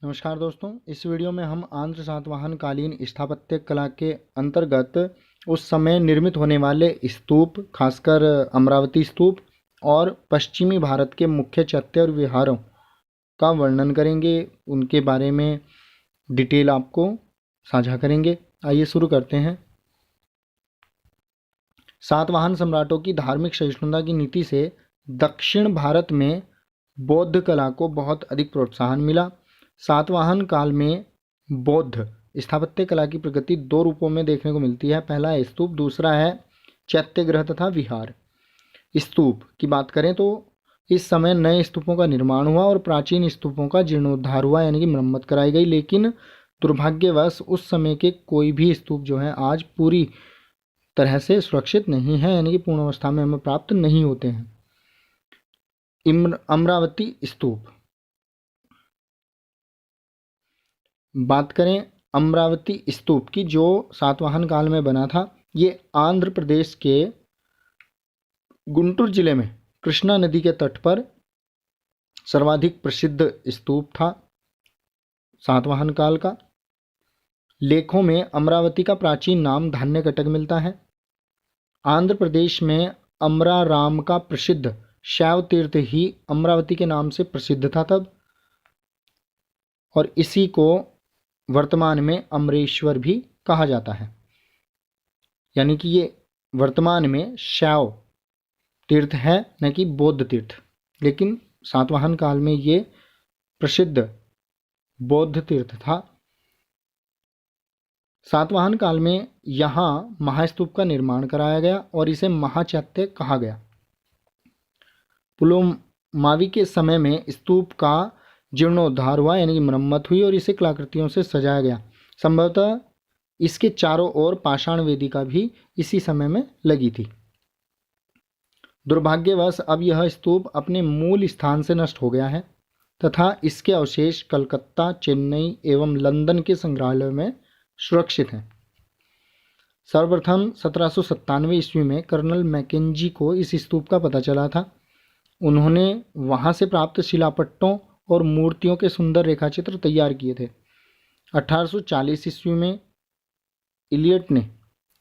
नमस्कार दोस्तों, इस वीडियो में हम आंध्र सातवाहन कालीन स्थापत्य कला के अंतर्गत उस समय निर्मित होने वाले स्तूप, खासकर अमरावती स्तूप और पश्चिमी भारत के मुख्य चैत्य और विहारों का वर्णन करेंगे। उनके बारे में डिटेल आपको साझा करेंगे। आइए शुरू करते हैं। सातवाहन सम्राटों की धार्मिक सहिष्णुता की नीति से दक्षिण भारत में बौद्ध कला को बहुत अधिक प्रोत्साहन मिला। सातवाहन काल में बौद्ध स्थापत्य कला की प्रगति दो रूपों में देखने को मिलती है। पहला है स्तूप, दूसरा है चैत्यगृह तथा विहार। स्तूप की बात करें तो इस समय नए स्तूपों का निर्माण हुआ और प्राचीन स्तूपों का जीर्णोद्धार हुआ, यानी कि मरम्मत कराई गई। लेकिन दुर्भाग्यवश उस समय के कोई भी स्तूप जो है आज पूरी तरह से सुरक्षित नहीं है, यानी कि पूर्ण अवस्था में हमें प्राप्त नहीं होते हैं। अमरावती स्तूप, बात करें अमरावती स्तूप की जो सातवाहन काल में बना था। ये आंध्र प्रदेश के गुंटूर जिले में कृष्णा नदी के तट पर सर्वाधिक प्रसिद्ध स्तूप था सातवाहन काल का। लेखों में अमरावती का प्राचीन नाम धान्यकटक मिलता है। आंध्र प्रदेश में अमराराम का प्रसिद्ध शैव तीर्थ ही अमरावती के नाम से प्रसिद्ध था तब, और इसी को वर्तमान में अमरेश्वर भी कहा जाता है। यानी कि ये वर्तमान में शैव तीर्थ है, न कि बौद्ध तीर्थ। लेकिन सातवाहन काल में ये प्रसिद्ध बौद्ध तीर्थ था। सातवाहन काल में यहाँ महास्तूप का निर्माण कराया गया और इसे महाचैत्य कहा गया। पुलोमावी के समय में स्तूप का जीर्णोद्धार हुआ, यानी कि मरम्मत हुई और इसे कलाकृतियों से सजाया गया। संभवतः इसके चारों ओर पाषाण वेदिका भी इसी समय में लगी थी। दुर्भाग्यवश अब यह स्तूप अपने मूल स्थान से नष्ट हो गया है तथा इसके अवशेष कलकत्ता, चेन्नई एवं लंदन के संग्रहालयों में सुरक्षित हैं। सर्वप्रथम 1797 ईस्वी में कर्नल मैकेंजी को इस स्तूप का पता चला था। उन्होंने वहां से प्राप्त शिलापट्टों और मूर्तियों के सुंदर रेखाचित्र तैयार किए थे। 1840 ईस्वी में इलियट ने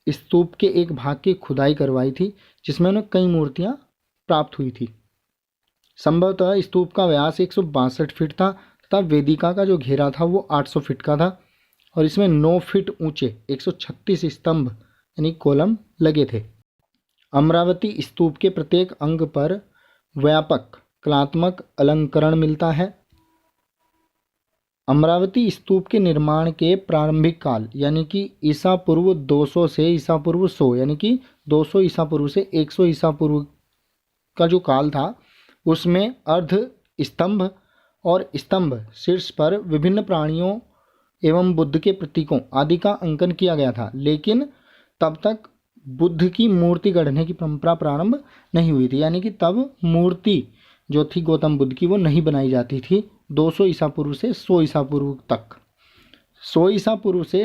स्तूप के एक भाग की खुदाई करवाई थी, जिसमें उन्हें कई मूर्तियां प्राप्त हुई थी। संभवतः स्तूप का व्यास 162 फीट था तथा वेदिका का जो घेरा था वो 800 फीट का था और इसमें 9 फीट ऊंचे 136 स्तंभ यानी कॉलम लगे थे। अमरावती स्तूप के प्रत्येक अंग पर व्यापक कलात्मक अलंकरण मिलता है। अमरावती स्तूप के निर्माण के प्रारंभिक काल यानी कि ईसा पूर्व 200 से ईसा पूर्व 100 यानी कि 200 ईसा पूर्व से 100 ईसा पूर्व का जो काल था उसमें अर्ध स्तंभ और स्तंभ शीर्ष पर विभिन्न प्राणियों एवं बुद्ध के प्रतीकों आदि का अंकन किया गया था। लेकिन तब तक बुद्ध की मूर्ति गढ़ने की परंपरा प्रारंभ नहीं हुई थी, यानी कि तब मूर्ति जो थी गौतम बुद्ध की वो नहीं बनाई जाती थी। 200 ईसा पूर्व से 100 ईसा पूर्व तक, 100 ईसा पूर्व से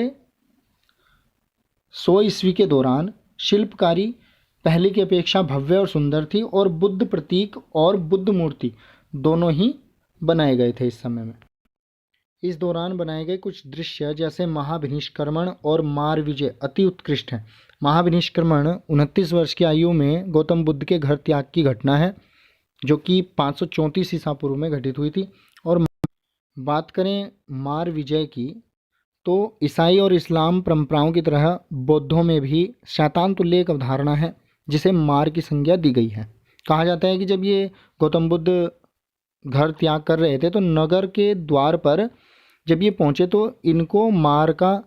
100 ईस्वी के दौरान शिल्पकारी पहले की अपेक्षा भव्य और सुंदर थी और बुद्ध प्रतीक और बुद्ध मूर्ति दोनों ही बनाए गए थे इस समय में। इस दौरान बनाए गए कुछ दृश्य जैसे महाभिनिष्क्रमण और मार विजय अति उत्कृष्ट हैं। महाभिनिष्क्रमण 29 वर्ष की आयु में गौतम बुद्ध के घर त्याग की घटना है जो कि 534 ईसा पूर्व में घटित हुई थी। और बात करें मार विजय की तो ईसाई और इस्लाम परंपराओं की तरह बौद्धों में भी शैतान तुल्य एक अवधारणा है जिसे मार की संज्ञा दी गई है। कहा जाता है कि जब ये गौतम बुद्ध घर त्याग कर रहे थे तो नगर के द्वार पर जब ये पहुँचे तो इनको मार का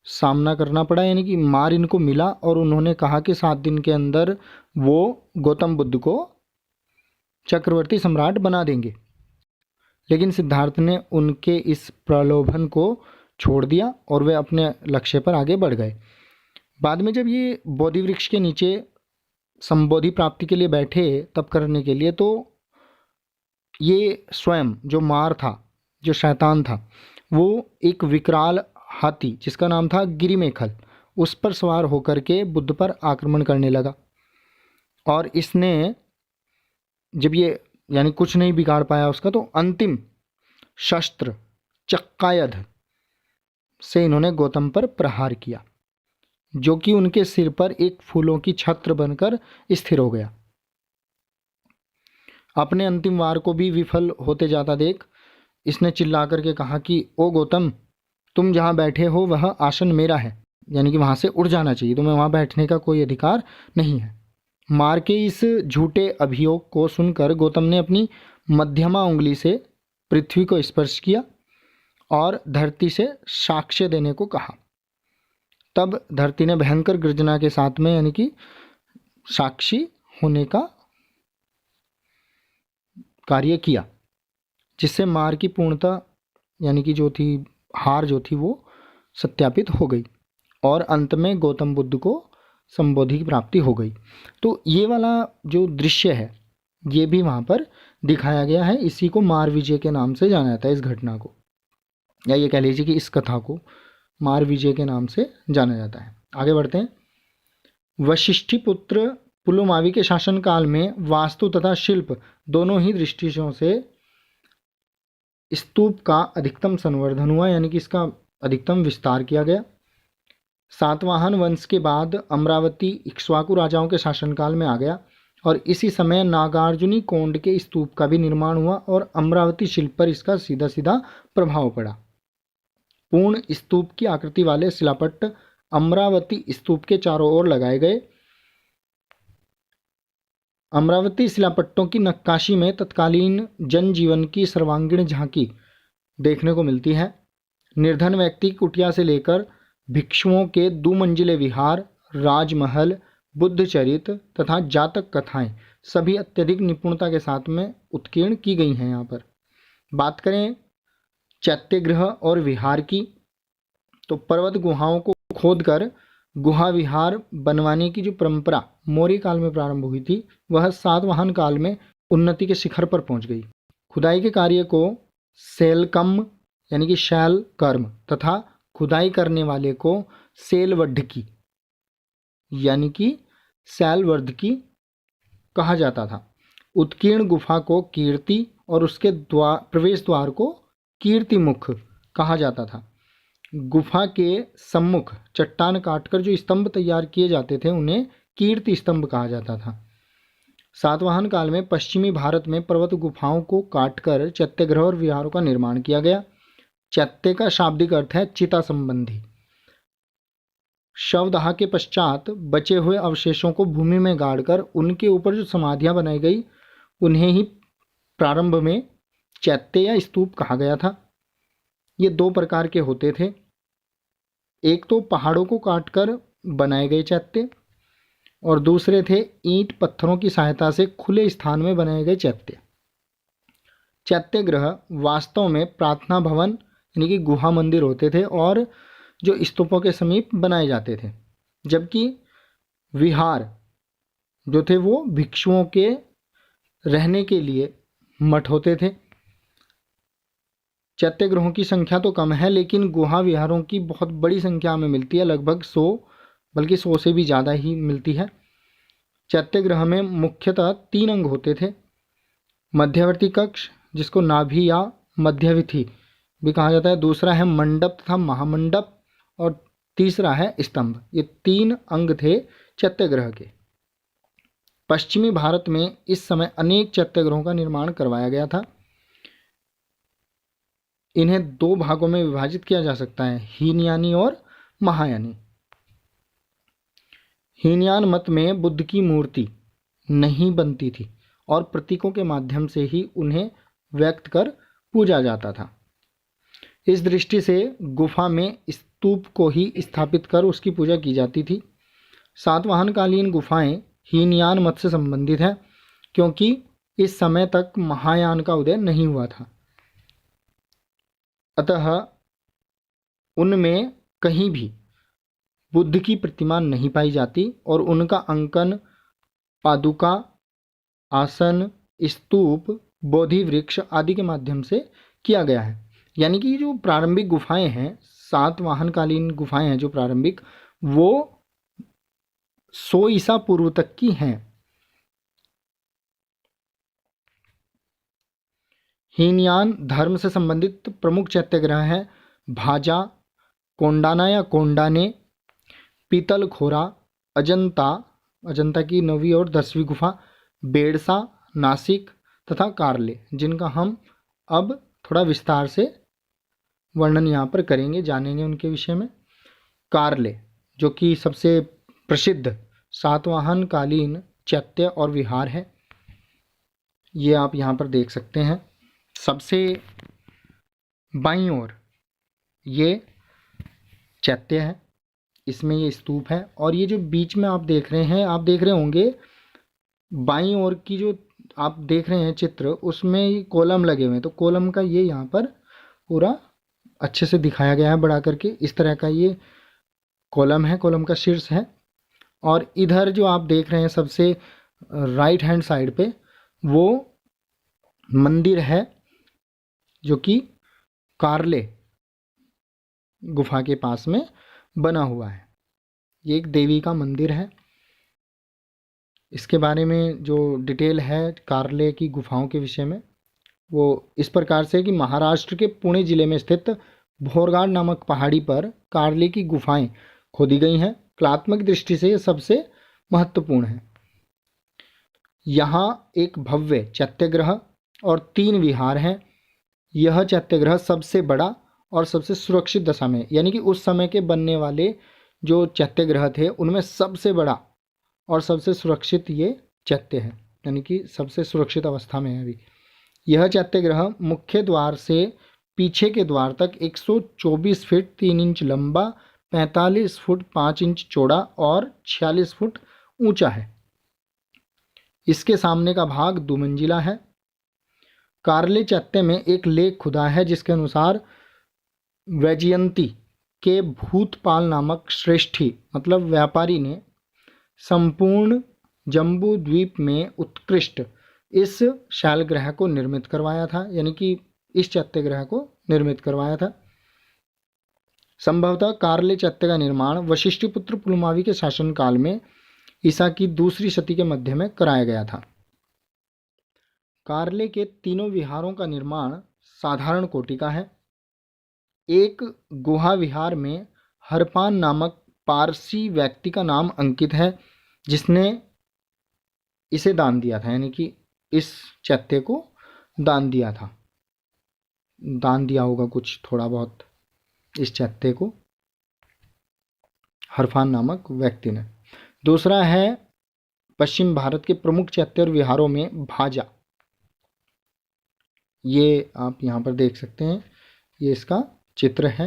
सामना करना पड़ा, यानी कि मार इनको मिला और उन्होंने कहा कि 7 दिन के अंदर वो गौतम बुद्ध को चक्रवर्ती सम्राट बना देंगे। लेकिन सिद्धार्थ ने उनके इस प्रलोभन को छोड़ दिया और वे अपने लक्ष्य पर आगे बढ़ गए। बाद में जब ये बोधि वृक्ष के नीचे संबोधि प्राप्ति के लिए बैठे तप करने के लिए, तो ये स्वयं जो मार था, जो शैतान था, वो एक विकराल हाथी जिसका नाम था गिरिमेखल, उस पर सवार होकर के बुद्ध पर आक्रमण करने लगा। और इसने जब ये यानी कुछ नहीं बिगाड़ पाया उसका, तो अंतिम शस्त्र चक्कायध से इन्होंने गौतम पर प्रहार किया, जो कि उनके सिर पर एक फूलों की छत्र बनकर स्थिर हो गया। अपने अंतिम वार को भी विफल होते जाता देख इसने चिल्लाकर के कहा कि ओ गौतम, तुम जहाँ बैठे हो वह आसन मेरा है, यानी कि वहाँ से उड़ जाना चाहिए, तुम्हें वहाँ बैठने का कोई अधिकार नहीं है। मार के इस झूठे अभियोग को सुनकर गौतम ने अपनी मध्यमा उंगली से पृथ्वी को स्पर्श किया और धरती से साक्ष्य देने को कहा। तब धरती ने भयंकर गर्जना के साथ में यानी कि साक्षी होने का कार्य किया, जिससे मार की पूर्णता यानी कि जो थी हार जो थी वो सत्यापित हो गई और अंत में गौतम बुद्ध को संबोधि की प्राप्ति हो गई। तो ये वाला जो दृश्य है ये भी वहाँ पर दिखाया गया है। इसी को मार विजय के नाम से जाना जाता है, इस घटना को, या ये कह लीजिए कि इस कथा को मार विजय के नाम से जाना जाता है। आगे बढ़ते हैं। वशिष्ठी पुत्र पुलुमावी के शासनकाल में वास्तु तथा शिल्प दोनों ही दृष्टियों से स्तूप का अधिकतम संवर्धन हुआ, यानी कि इसका अधिकतम विस्तार किया गया। सातवाहन वंश के बाद अमरावती इक्ष्वाकु राजाओं के शासनकाल में आ गया और इसी समय नागार्जुनी कोंड के स्तूप का भी निर्माण हुआ और अमरावती शिल्प पर इसका सीधा सीधा प्रभाव पड़ा। पूर्ण स्तूप की आकृति वाले शिलापट्ट अमरावती स्तूप के चारों ओर लगाए गए। अमरावती शिलापट्टों की नक्काशी में तत्कालीन जनजीवन की सर्वांगीण झांकी देखने को मिलती है। निर्धन व्यक्ति की कुटिया से लेकर भिक्षुओं के दुमंजिले विहार, राजमहल, बुद्ध चरित्र तथा जातक कथाएं सभी अत्यधिक निपुणता के साथ में उत्कीर्ण की गई हैं। यहाँ पर बात करें चैत्यगृह और विहार की, तो पर्वत गुहाओं को खोदकर गुहा विहार बनवाने की जो परंपरा मौर्य काल में प्रारंभ हुई थी वह सातवाहन काल में उन्नति के शिखर पर पहुंच गई। खुदाई के कार्य को शैलकर्म यानी कि शैल कर्म तथा खुदाई करने वाले को शैलवड्ढकी यानी कि शैलवर्धकी कहा जाता था। उत्कीर्ण गुफा को कीर्ति और उसके प्रवेश द्वार को कीर्ति मुख कहा जाता था। गुफा के सम्मुख चट्टान काटकर जो स्तंभ तैयार किए जाते थे उन्हें कीर्ति स्तंभ कहा जाता था। सातवाहन काल में पश्चिमी भारत में पर्वत गुफाओं को काटकर चैत्यगृह और विहारों का निर्माण किया गया। चैत्य का शाब्दिक अर्थ है चिता संबंधी। शवदाह के पश्चात बचे हुए अवशेषों को भूमि में गाड़कर उनके ऊपर जो समाधियां बनाई गई उन्हें ही प्रारंभ में चैत्य या स्तूप कहा गया था। ये दो प्रकार के होते थे, एक तो पहाड़ों को काटकर बनाए गए चैत्य और दूसरे थे ईंट पत्थरों की सहायता से खुले स्थान में बनाए गए चैत्य। चैत्यगृह वास्तव में प्रार्थना भवन यानी कि गुहा मंदिर होते थे और जो स्तूपों के समीप बनाए जाते थे, जबकि विहार जो थे वो भिक्षुओं के रहने के लिए मठ होते थे। चैत्यगृहों की संख्या तो कम है लेकिन गुहा विहारों की बहुत बड़ी संख्या में मिलती है, लगभग 100 बल्कि 100 से भी ज़्यादा ही मिलती है। चैत्यगृह में मुख्यतः 3 अंग होते थे। मध्यवर्ती कक्ष जिसको नाभि या मध्यविथि भी कहा जाता है, दूसरा है मंडप तथा महामंडप और तीसरा है स्तंभ। ये 3 अंग थे चैत्यगृह के। पश्चिमी भारत में इस समय अनेक चैत्यगृहों का निर्माण करवाया गया था। इन्हें 2 भागों में विभाजित किया जा सकता है, हीनयानी और महायानी। हीनयान मत में बुद्ध की मूर्ति नहीं बनती थी और प्रतीकों के माध्यम से ही उन्हें व्यक्त कर पूजा जाता था। इस दृष्टि से गुफा में स्तूप को ही स्थापित कर उसकी पूजा की जाती थी। सातवाहन कालीन गुफाएं हीनयान मत से संबंधित हैं क्योंकि इस समय तक महायान का उदय नहीं हुआ था, अतः उनमें कहीं भी बुद्ध की प्रतिमा नहीं पाई जाती और उनका अंकन पादुका, आसन, स्तूप, बोधि वृक्ष आदि के माध्यम से किया गया है। यानी कि जो प्रारंभिक गुफाएं हैं, सातवाहनकालीन गुफाएं हैं जो प्रारंभिक, वो 100 ईसा पूर्व तक की हैं। हीनयान धर्म से संबंधित प्रमुख चैत्यग्रह हैं भाजा, कोंडाना या कोंडाने, पीतलखोरा, अजंता, अजंता की 9वीं और 10वीं गुफा, बेड़सा, नासिक तथा कारले, जिनका हम अब थोड़ा विस्तार से वर्णन यहाँ पर करेंगे, जानेंगे उनके विषय में। कारले जो कि सबसे प्रसिद्ध सातवाहन कालीन चैत्य और विहार है, ये आप यहाँ पर देख सकते हैं। सबसे बाईं ओर ये चैत्य है, इसमें ये स्तूप है, और ये जो बीच में आप देख रहे हैं, आप देख रहे होंगे बाईं ओर की जो आप देख रहे हैं चित्र, उसमें ये कॉलम लगे हुए हैं, तो कॉलम का ये यहाँ पर पूरा अच्छे से दिखाया गया है बड़ा करके। इस तरह का ये कॉलम है, कॉलम का शीर्ष है। और इधर जो आप देख रहे हैं सबसे राइट हैंड साइड पे, वो मंदिर है जो कि कारले गुफा के पास में बना हुआ है। ये एक देवी का मंदिर है। इसके बारे में जो डिटेल है कारले की गुफाओं के विषय में, वो इस प्रकार से कि महाराष्ट्र के पुणे जिले में स्थित भोरगाड़ नामक पहाड़ी पर कारले की गुफाएं खोदी गई हैं। कलात्मक दृष्टि से ये सबसे महत्वपूर्ण है। यहाँ एक भव्य चैत्यग्रह और 3 विहार हैं। यह चैत्यग्रह सबसे बड़ा और सबसे सुरक्षित दशा में, यानी कि उस समय के बनने वाले जो चैत्यग्रह थे उनमें सबसे बड़ा और सबसे सुरक्षित ये चैत्य है, यानी कि सबसे सुरक्षित अवस्था में है अभी। यह चैत्यग्रह मुख्य द्वार से पीछे के द्वार तक 124 फीट 3 इंच लंबा, 45 फुट 5 इंच चौड़ा और 46 फुट ऊंचा है। इसके सामने का भाग 2 मंजिला है। कारले चैत्य में एक लेख खुदा है जिसके अनुसार वैजयंती के भूतपाल नामक श्रेष्ठी मतलब व्यापारी ने संपूर्ण जम्बू द्वीप में उत्कृष्ट इस शैलग्रह को निर्मित करवाया था, यानी कि इस चैत्यग्रह को निर्मित करवाया था। संभवतः कारले चैत्य का निर्माण वशिष्ठपुत्र पुलमावी के शासनकाल में ईसा की 2री शती के मध्य में कराया गया था। कारले के तीनों विहारों का निर्माण साधारण कोटि का है। एक गुहा विहार में हरपान नामक पारसी व्यक्ति का नाम अंकित है जिसने इसे दान दिया था, यानी कि इस चैत्य को दान दिया था, दान दिया होगा कुछ थोड़ा बहुत इस चैत्य को हरफान नामक व्यक्ति ने। दूसरा है पश्चिम भारत के प्रमुख चैत्य और विहारों में भाजा, ये आप यहाँ पर देख सकते हैं, ये इसका चित्र है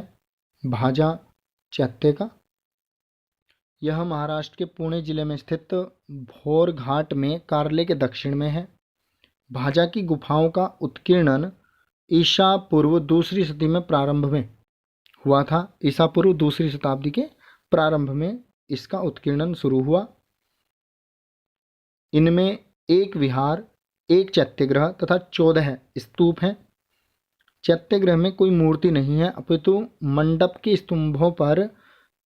भाजा चैत्य का। यह महाराष्ट्र के पुणे जिले में स्थित भोर घाट में कारले के दक्षिण में है। भाजा की गुफाओं का उत्कीर्णन ईसा पूर्व 2री शती में प्रारंभ में हुआ था। ईसा पूर्व 2री शताब्दी के प्रारंभ में इसका उत्कीर्णन शुरू हुआ। इनमें एक विहार, एक चैत्यग्रह तथा 14 स्तूप हैं। चैत्यग्रह में कोई मूर्ति नहीं है, अपितु मंडप के स्तंभों पर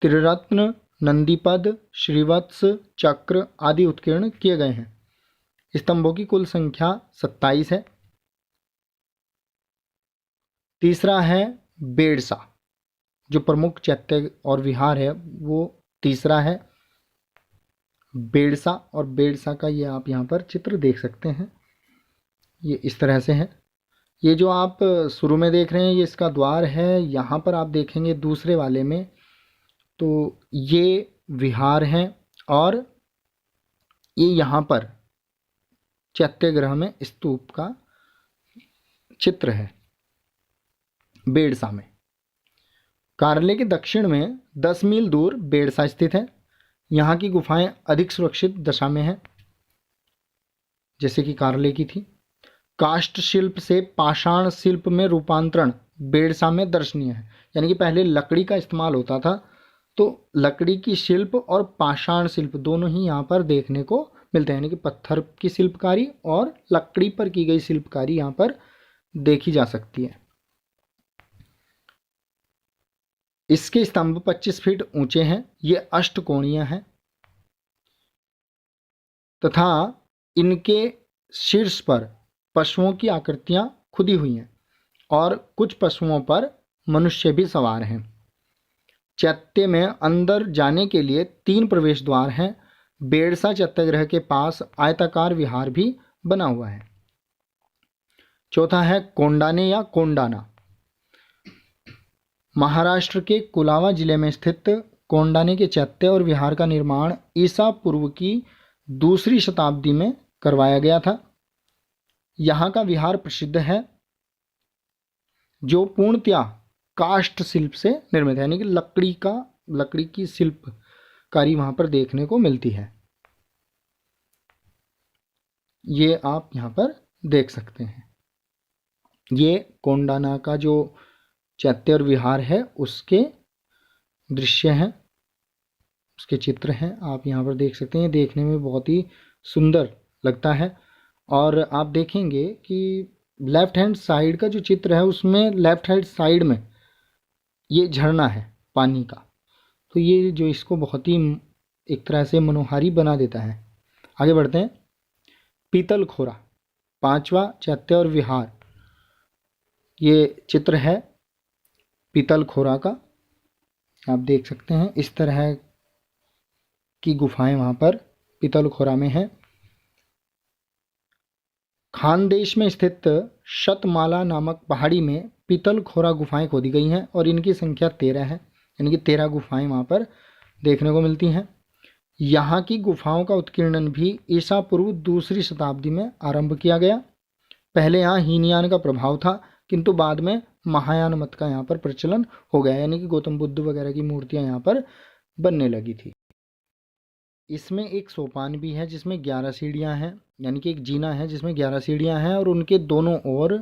त्रिरत्न, नंदीपद, श्रीवत्स, चक्र आदि उत्कीर्ण किए गए हैं। स्तंभों की कुल संख्या 27 है। तीसरा है बेड़सा, जो प्रमुख चैत्य और विहार है वो तीसरा है बेड़सा। और बेड़सा का ये आप यहाँ पर चित्र देख सकते हैं, ये इस तरह से है। ये जो आप शुरू में देख रहे हैं ये इसका द्वार है। यहाँ पर आप देखेंगे दूसरे वाले में तो ये विहार हैं और ये यहाँ पर चैत्यग्रह में स्तूप का चित्र है बेड़सा में। कारले के दक्षिण में 10 मील दूर बेड़सा स्थित है। यहाँ की गुफाएं अधिक सुरक्षित दशा में हैं जैसे कि कारले की थी। काष्ठ शिल्प से पाषाण शिल्प में रूपांतरण बेड़सा में दर्शनीय है, यानी कि पहले लकड़ी का इस्तेमाल होता था, तो लकड़ी की शिल्प और पाषाण शिल्प दोनों ही यहाँ पर देखने को मिलते हैं, यानी कि पत्थर की शिल्पकारी और लकड़ी पर की गई शिल्पकारी यहाँ पर देखी जा सकती है। इसके स्तंभ 25 फीट ऊंचे हैं। ये अष्टकोणीय हैं तथा इनके शीर्ष पर पशुओं की आकृतियां खुदी हुई हैं और कुछ पशुओं पर मनुष्य भी सवार हैं। चैत्य में अंदर जाने के लिए 3 प्रवेश द्वार हैं। बेड़सा चैत्यगृह के पास आयताकार विहार भी बना हुआ है। चौथा है कोंडाने या कोंडाना। महाराष्ट्र के कुलावा जिले में स्थित कोंडाने के चैत्य और विहार का निर्माण ईसा पूर्व की 2री शताब्दी में करवाया गया था। यहाँ का विहार प्रसिद्ध है, जो पूर्णतया काष्ठ शिल्प से निर्मित है, यानी कि लकड़ी की शिल्पकारी वहाँ पर देखने को मिलती है। ये आप यहाँ पर देख सकते हैं। ये कोंडाना का जो चैत्य और विहार है उसके दृश्य हैं, उसके चित्र हैं, आप यहाँ पर देख सकते हैं। देखने में बहुत ही सुंदर लगता है। और आप देखेंगे कि लेफ्ट हैंड साइड का जो चित्र है उसमें लेफ्ट हैंड साइड में ये झरना है पानी का, तो ये जो इसको बहुत ही एक तरह से मनोहारी बना देता है। आगे बढ़ते हैं। पीतल खोरा 5वां चैत्य और विहार, ये चित्र है पीतल खोरा का, आप देख सकते हैं। इस तरह की गुफाएं वहाँ पर पीतल खोरा में है। खानदेश में स्थित शतमाला नामक पहाड़ी में पीतल खोरा गुफाएं खोदी गई हैं और इनकी संख्या 13 है, यानी कि 13 गुफाएं वहाँ पर देखने को मिलती हैं। यहाँ की गुफाओं का उत्कीर्णन भी ईसा पूर्व 2री शताब्दी में आरंभ किया गया। पहले यहाँ हीनयान का प्रभाव था, किंतु बाद में महायान मत का यहाँ पर प्रचलन हो गया, यानी कि गौतम बुद्ध वगैरह की मूर्तियाँ यहाँ पर बनने लगी थी। इसमें एक सोपान भी है जिसमें 11 सीढ़ियाँ हैं, यानी कि एक जीना है जिसमें 11 सीढ़ियाँ हैं और उनके दोनों ओर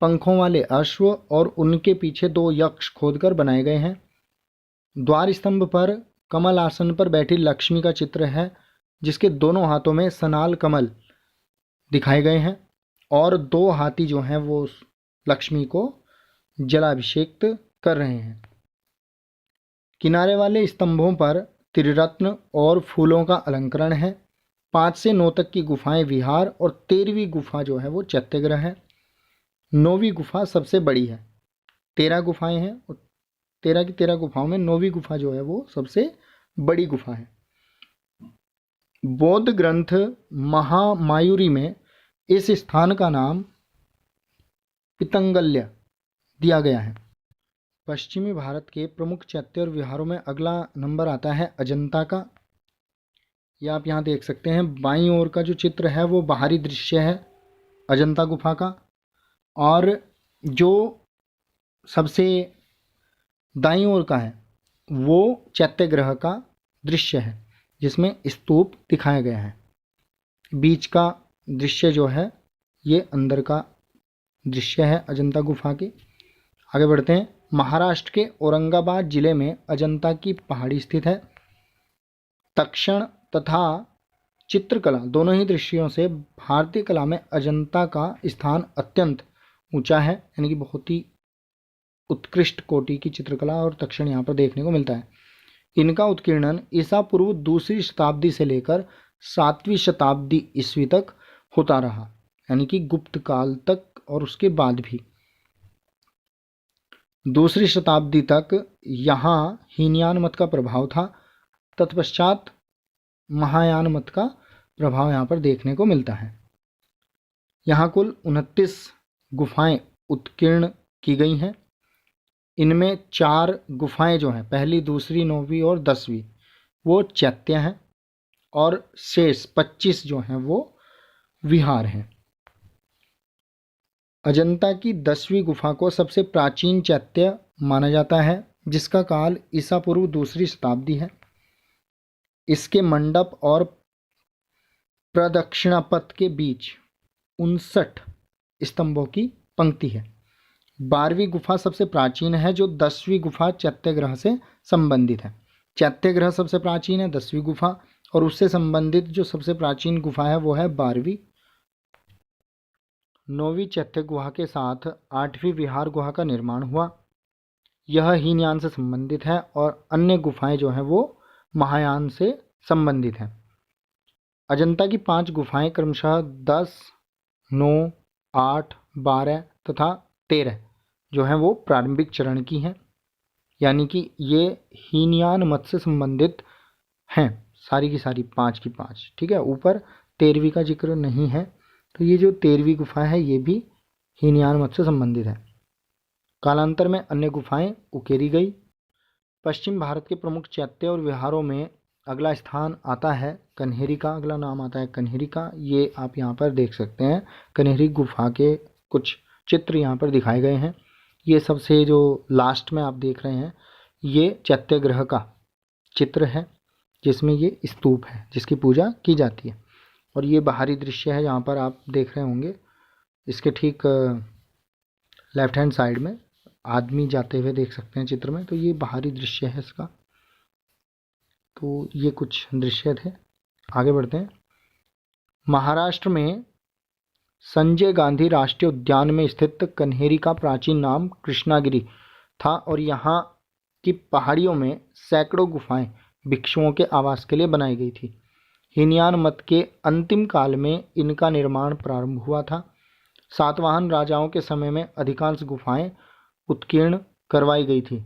पंखों वाले अश्व और उनके पीछे 2 यक्ष खोदकर बनाए गए हैं। द्वार स्तंभ पर कमल आसन पर बैठी लक्ष्मी का चित्र है, जिसके दोनों हाथों में सनाल कमल दिखाए गए हैं और 2 हाथी जो हैं वो लक्ष्मी को जलाभिषेक कर रहे हैं। किनारे वाले स्तंभों पर त्रिरत्न और फूलों का अलंकरण है। 5 से 9 तक की गुफाएं विहार और 13वीं गुफा जो है वो चैत्यगृह है। 9वीं गुफा सबसे बड़ी है। 13 गुफाएं हैं और 13 की 13 गुफाओं में 9वीं गुफा जो है वो सबसे बड़ी गुफा है। बौद्ध ग्रंथ महामायूरी में इस स्थान का नाम पितंगल्य दिया गया है। पश्चिमी भारत के प्रमुख चैत्य और विहारों में अगला नंबर आता है अजंता का। यह आप यहाँ देख सकते हैं। बाईं ओर का जो चित्र है वो बाहरी दृश्य है अजंता गुफा का, और जो सबसे दाईं ओर का है वो चैत्यगृह का दृश्य है जिसमें स्तूप दिखाया गया है। बीच का दृश्य जो है ये अंदर का दृश्य है अजंता गुफा के। आगे बढ़ते हैं। महाराष्ट्र के औरंगाबाद जिले में अजंता की पहाड़ी स्थित है। तक्षण तथा चित्रकला दोनों ही दृश्यों से भारतीय कला में अजंता का स्थान अत्यंत ऊंचा है, यानी कि बहुत ही उत्कृष्ट कोटि की चित्रकला और तक्षण यहाँ पर देखने को मिलता है। इनका उत्कीर्णन ईसा पूर्व 2री शताब्दी से लेकर 7वीं शताब्दी ईस्वी तक होता रहा, यानी कि गुप्त काल तक और उसके बाद भी 2री शताब्दी तक यहाँ हीनयान मत का प्रभाव था। तत्पश्चात महायान मत का प्रभाव यहाँ पर देखने को मिलता है। यहाँ कुल 29 गुफाएं उत्कीर्ण की गई हैं। इनमें 4 गुफाएं जो हैं, पहली, दूसरी, 9वीं और 10वीं, वो चैत्य हैं और शेष 25 जो हैं वो विहार हैं। अजंता की 10वीं गुफा को सबसे प्राचीन चैत्य माना जाता है, जिसका काल ईसा पूर्व 2री शताब्दी है। इसके मंडप और प्रदक्षिणापथ के बीच 59 स्तंभों की पंक्ति है। 12वीं गुफा सबसे प्राचीन है, जो 10वीं गुफा चैत्यगृह से संबंधित है। चैत्यगृह सबसे प्राचीन है 10वीं गुफा, और उससे संबंधित जो सबसे प्राचीन गुफा है वो है 12वीं। 9वीं चैत्य गुहा के साथ 8वीं विहार गुहा का निर्माण हुआ। यह हीनयान से संबंधित है और अन्य गुफाएं जो हैं वो महायान से संबंधित हैं। अजंता की 5 गुफाएं क्रमशः 10, 9, 8, 12 तथा 13 जो हैं वो प्रारंभिक चरण की हैं, यानी कि ये हीनयान मत से संबंधित हैं सारी की सारी 5 की 5। ठीक है, ऊपर 13वीं का जिक्र नहीं है, तो ये जो 13वीं गुफा है ये भी हीनयान मत से संबंधित है। कालांतर में अन्य गुफाएं उकेरी गई। पश्चिम भारत के प्रमुख चैत्य और विहारों में अगला स्थान आता है कन्हेरी का, अगला नाम आता है कन्हेरी का। ये आप यहाँ पर देख सकते हैं, कन्हेरी गुफा के कुछ चित्र यहाँ पर दिखाए गए हैं। ये सबसे जो लास्ट में आप देख रहे हैं ये चैत्यग्रह का चित्र है, जिसमें ये स्तूप है जिसकी पूजा की जाती है। और ये बाहरी दृश्य है जहाँ पर आप देख रहे होंगे, इसके ठीक लेफ्ट हैंड साइड में आदमी जाते हुए देख सकते हैं चित्र में, तो ये बाहरी दृश्य है इसका। तो ये कुछ दृश्य थे। आगे बढ़ते हैं। महाराष्ट्र में संजय गांधी राष्ट्रीय उद्यान में स्थित कन्हेरी का प्राचीन नाम कृष्णागिरी था और यहाँ की पहाड़ियों में सैकड़ों गुफाएं भिक्षुओं के आवास के लिए बनाई गई थी। हीनयान मत के अंतिम काल में इनका निर्माण प्रारंभ हुआ था। सातवाहन राजाओं के समय में अधिकांश गुफाएं उत्कीर्ण करवाई गई थी,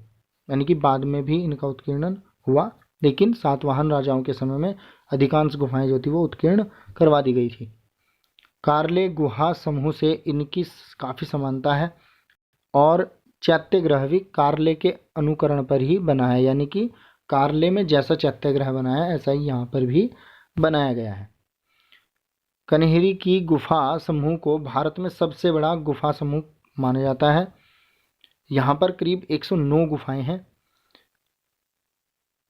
यानी कि बाद में भी इनका उत्कीर्णन हुआ, लेकिन सातवाहन राजाओं के समय में अधिकांश गुफाएं जो थी वो उत्कीर्ण करवा दी गई थी। कार्ले गुहा समूह से इनकी काफ़ी समानता है और चैत्यग्रह भी कार्ले के अनुकरण पर ही बना है, यानी कि कार्ले में जैसा चैत्यग्रह बनाया है ऐसा ही यहाँ पर भी बनाया गया है। कन्हेरी की गुफा समूह को भारत में सबसे बड़ा गुफा समूह माना जाता है। यहाँ पर करीब 109 गुफाएं हैं।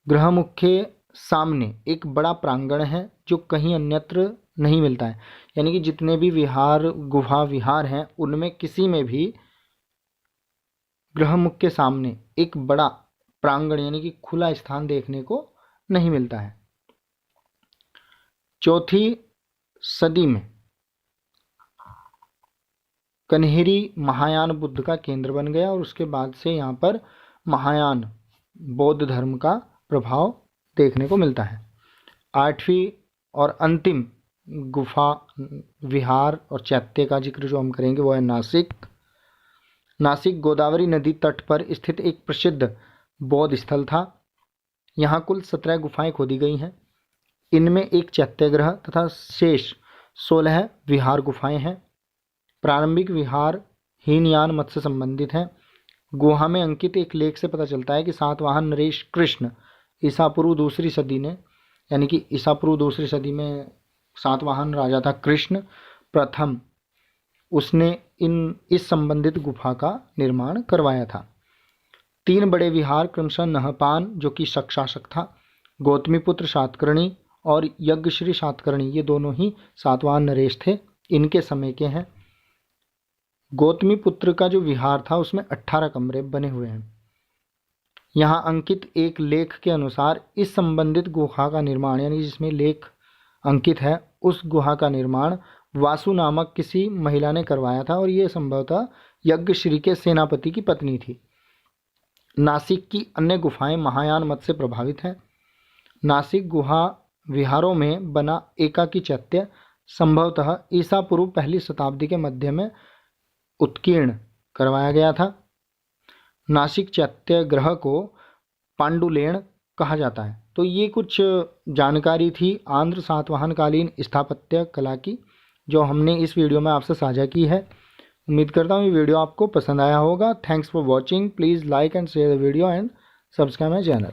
गृह मुख्य सामने एक बड़ा प्रांगण है जो कहीं अन्यत्र नहीं मिलता है, यानी कि जितने भी विहार गुफा विहार हैं उनमें किसी में भी गृह मुख्य सामने एक बड़ा प्रांगण यानी कि खुला स्थान देखने को नहीं मिलता है। 4वीं सदी में कन्हेरी महायान बुद्ध का केंद्र बन गया और उसके बाद से यहाँ पर महायान बौद्ध धर्म का प्रभाव देखने को मिलता है। 8वीं और अंतिम गुफा विहार और चैत्य का जिक्र जो हम करेंगे वो है नासिक। नासिक गोदावरी नदी तट पर स्थित एक प्रसिद्ध बौद्ध स्थल था। यहाँ कुल 17 गुफाएं खोदी गई हैं। इनमें एक चैत्यग्रह तथा शेष 16 विहार गुफाएं हैं। प्रारंभिक विहार हीनयान मत से संबंधित हैं। गुहा में अंकित एक लेख से पता चलता है कि सातवाहन नरेश कृष्ण ईसा पूर्व 2री सदी ने, यानी कि ईसा पूर्व 2री सदी में सातवाहन राजा था कृष्ण प्रथम, उसने इस संबंधित गुफा का निर्माण करवाया था। 3 बड़े विहार क्रमशः नहपान जो कि शक शासक था, गौतमीपुत्र सातकर्णी और यज्ञश्री सातकर्णी, ये दोनों ही सातवाहन नरेश थे, इनके समय के हैं। गौतमीपुत्र का जो विहार था उसमें 18 कमरे बने हुए हैं। यहाँ अंकित एक लेख के अनुसार इस संबंधित गुहा का निर्माण, यानी जिसमें लेख अंकित है, उस गुहा का निर्माण वासु नामक किसी महिला ने करवाया था और ये संभवतः यज्ञश्री के सेनापति की पत्नी थी। नासिक की अन्य गुफाएं महायान मत से प्रभावित हैं। नासिक गुहा विहारों में बना एकाकी चैत्य संभवतः ईसा पूर्व 1ली शताब्दी के मध्य में उत्कीर्ण करवाया गया था। नासिक चैत्यग्रह को पांडुलेण कहा जाता है। तो ये कुछ जानकारी थी आंध्र सातवाहनकालीन स्थापत्य कला की जो हमने इस वीडियो में आपसे साझा की है। उम्मीद करता हूँ ये वीडियो आपको पसंद आया होगा। Thanks for watching. Please like and share the video and subscribe my channel.